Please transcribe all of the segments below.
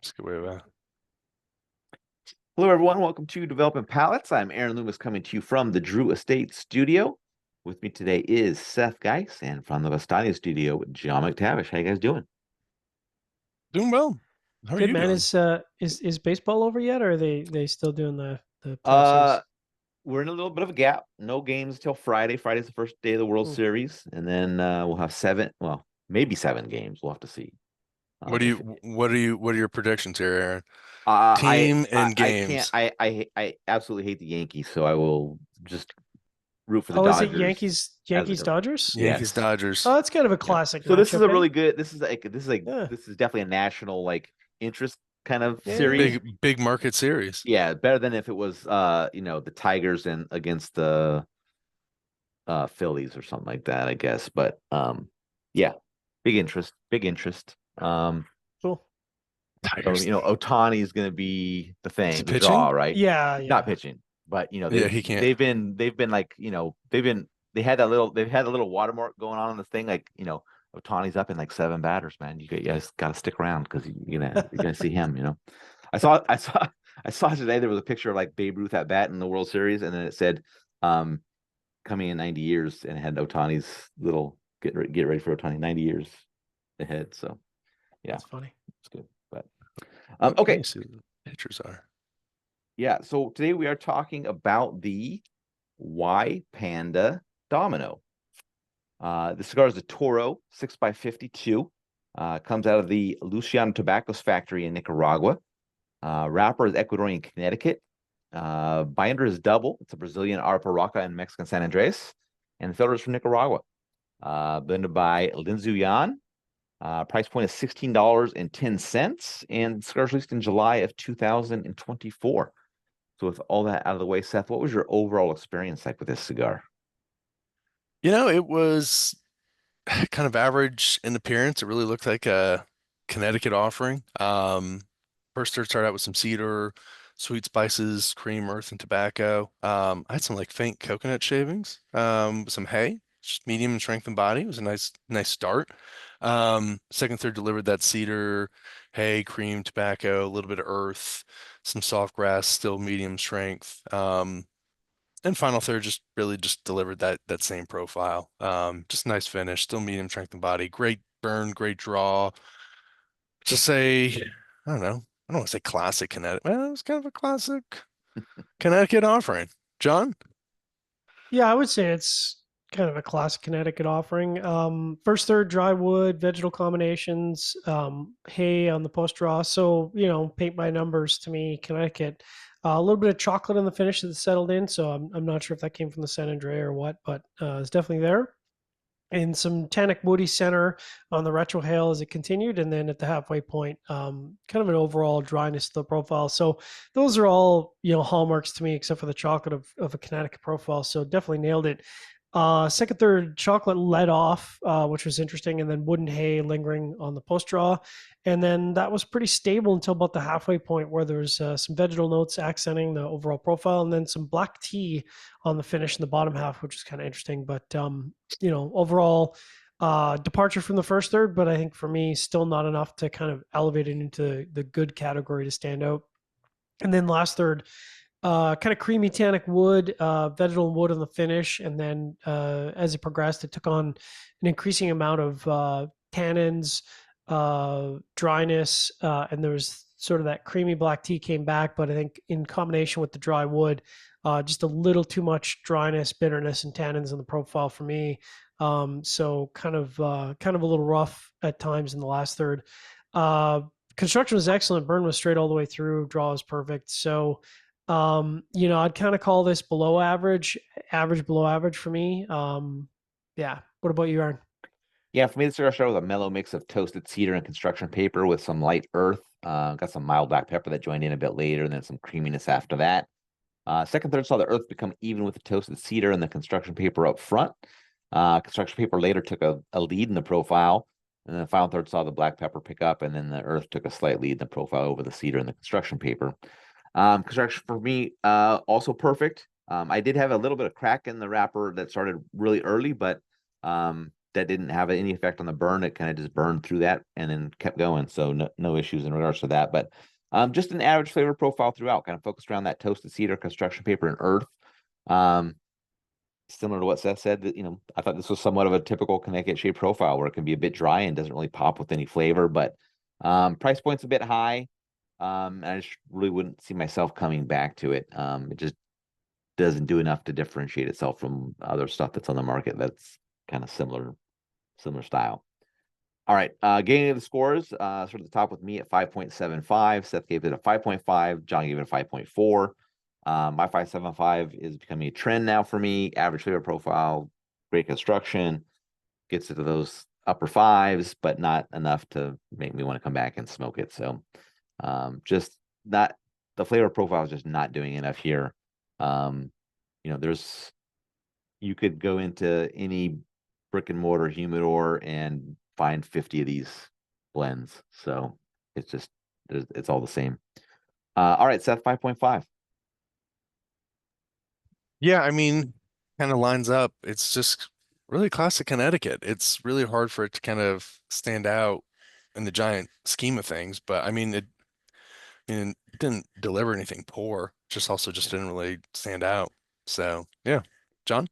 That's a good way of Hello, everyone. Welcome to Developing Palettes. I'm Aaron Loomis coming to you from the Drew Estate Studio. With me today is Seth Geis, and from the Vestania Studio, John McTavish. How you guys doing? doing well. How are Good you man. doing? Is baseball over yet, or are they still doing the playoff Uh, series? we're in a little bit of a gap. No games till Friday. Friday's the first day of the World Hmm. Series, and then we'll have maybe seven games. We'll have to see. What do If you what are your predictions here, Aaron? uh, I Team I and I can't. games. I absolutely hate the Yankees, so I will just root for the Oh, is it Dodgers Yankees Dodgers? Yankees Yes. Dodgers. Oh, that's kind of a Yeah. classic So this is matchup, a eh? really good. Yeah, This is definitely a national interest kind of yeah. series. Big market series. Yeah, better than if it was the Tigers and against the Phillies or something like that, I guess. But yeah, big interest, big interest. Cool. So Tigers. Otani is going to be the Is he thing, the draw, pitching? right? Yeah, He's not yeah. pitching, but Yeah, he can't. they've been like they've had a little watermark going on in this thing, Otani's up in like seven batters, man. You guys got to stick around because you're gonna see him. I saw I saw I saw today there was a picture of like Babe Ruth at bat in the World Series, and then it said um coming in 90 years, and it had Otani's little get ready for Otani 90 years ahead. So yeah, That's funny. it's good. But Let okay, me see what the pitchers are. yeah. So today we are talking about the Y Panda Domino. The cigar is a Toro 6x52. Comes out of the Luciano Tobacco's factory in Nicaragua. Wrapper is Ecuadorian Connecticut. Binder is double. It's a Brazilian Arapiraca and Mexican San Andres. And the filter is from Nicaragua. Blended by Linzuyan. Price point is $16.10. And the cigar is released in July of 2024. So with all that out of the way, Seth, what was your overall experience like with this cigar? It was kind of average in appearance. It really looked like a Connecticut offering. First third started out with some cedar, sweet spices, cream, earth, and tobacco. I had some like faint coconut shavings, some hay, just medium in strength and body. It was a nice start. Second third delivered that cedar, hay, cream, tobacco, a little bit of earth, some soft grass, still medium strength. And final third just really just delivered that same profile. Just a nice finish, still medium strength and body, great burn, great draw. Just say, I don't know. I don't want to say classic Connecticut. Well, it was kind of a classic Connecticut offering. John? Yeah, I would say it's kind of a classic Connecticut offering. First, third, dry wood, vegetal combinations, hay on the post draw. So, paint by numbers to me, Connecticut. A little bit of chocolate in the finish that settled in. So I'm not sure if that came from the San Andre or what, but it's definitely there. And some tannic woody center on the retrohale as it continued, and then at the halfway point, kind of an overall dryness to the profile. So those are all hallmarks to me, except for the chocolate of a Connecticut profile. So definitely nailed it. Second, third, chocolate led off, which was interesting, and then wooden hay lingering on the post draw, and then that was pretty stable until about the halfway point, where there's some vegetal notes accenting the overall profile, and then some black tea on the finish in the bottom half, which is kind of interesting. But overall, departure from the first third, but I think for me, still not enough to kind of elevate it into the good category to stand out. And then last third, kind of creamy tannic wood, vegetal wood on the finish, and then as it progressed, it took on an increasing amount of tannins, dryness, and there was sort of that creamy black tea came back. But I think in combination with the dry wood, just a little too much dryness, bitterness, and tannins in the profile for me. So kind of a little rough at times in the last third. Construction was excellent. Burn was straight all the way through. Draw was perfect. So I'd kind of call this below average, average below average for me. Yeah. What about you, Aaron? Yeah, for me, the cigar started with a mellow mix of toasted cedar and construction paper with some light earth. Got some mild black pepper that joined in a bit later, and then some creaminess after that. Second, third saw the earth become even with the toasted cedar and the construction paper up front. Construction paper later took a lead in the profile, and then the final third saw the black pepper pick up, and then the earth took a slight lead in the profile over the cedar and the construction paper. Construction for me, also perfect. I did have a little bit of crack in the wrapper that started really early, but that didn't have any effect on the burn. It kind of just burned through that and then kept going. So no issues in regards to that. But just an average flavor profile throughout, kind of focused around that toasted cedar, construction paper, and earth. Similar to what Seth said, that, I thought this was somewhat of a typical Connecticut shade profile where it can be a bit dry and doesn't really pop with any flavor, but price point's a bit high. And I just really wouldn't see myself coming back to it. It just doesn't do enough to differentiate itself from other stuff that's on the market that's kind of similar style. All right, getting the scores, sort of the top with me at 5.75. Seth gave it a 5.5. John gave it a 5.4. My 5.75 is becoming a trend now for me. Average flavor profile, great construction, gets into those upper fives, but not enough to make me want to come back and smoke it. So just not, the flavor profile is just not doing enough here. You could go into any brick and mortar humidor and find 50 of these blends. So it's all the same. All right, Seth, 5.5. Yeah, I mean, kind of lines up. It's just really classic Connecticut. It's really hard for it to kind of stand out in the giant scheme of things, but I mean, it didn't deliver anything poor. Just also just didn't really stand out. So yeah, John.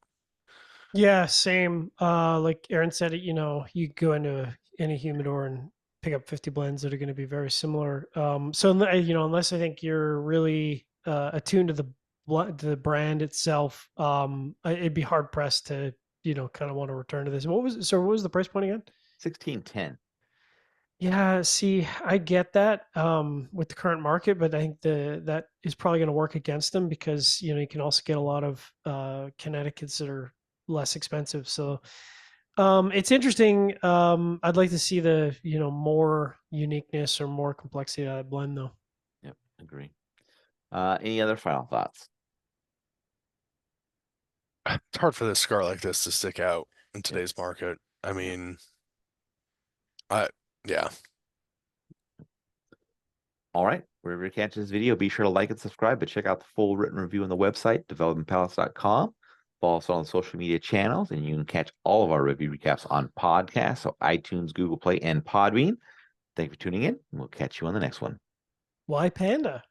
Yeah, same. Like Aaron said, you go into any humidor and pick up 50 blends that are going to be very similar. So unless I think you're really attuned to to the brand itself, it'd be hard pressed to kind of want to return to this. What was the price point again? 1610. Yeah, see, I get that with the current market, but I think that is probably going to work against them because you can also get a lot of Connecticut's that are less expensive. So it's interesting. I'd like to see the more uniqueness or more complexity of that blend, though. Yep, agree. Any other final thoughts? It's hard for this cigar like this to stick out in Yep, today's market. I yep. mean, I yeah. All right, wherever you catch this video, be sure to like and subscribe, but check out the full written review on the website, developmentpalace.com. Follow us on social media channels, and you can catch all of our review recaps on podcasts, so iTunes, Google Play, and Podbean. Thank you for tuning in, and we'll catch you on the next one. Why Panda?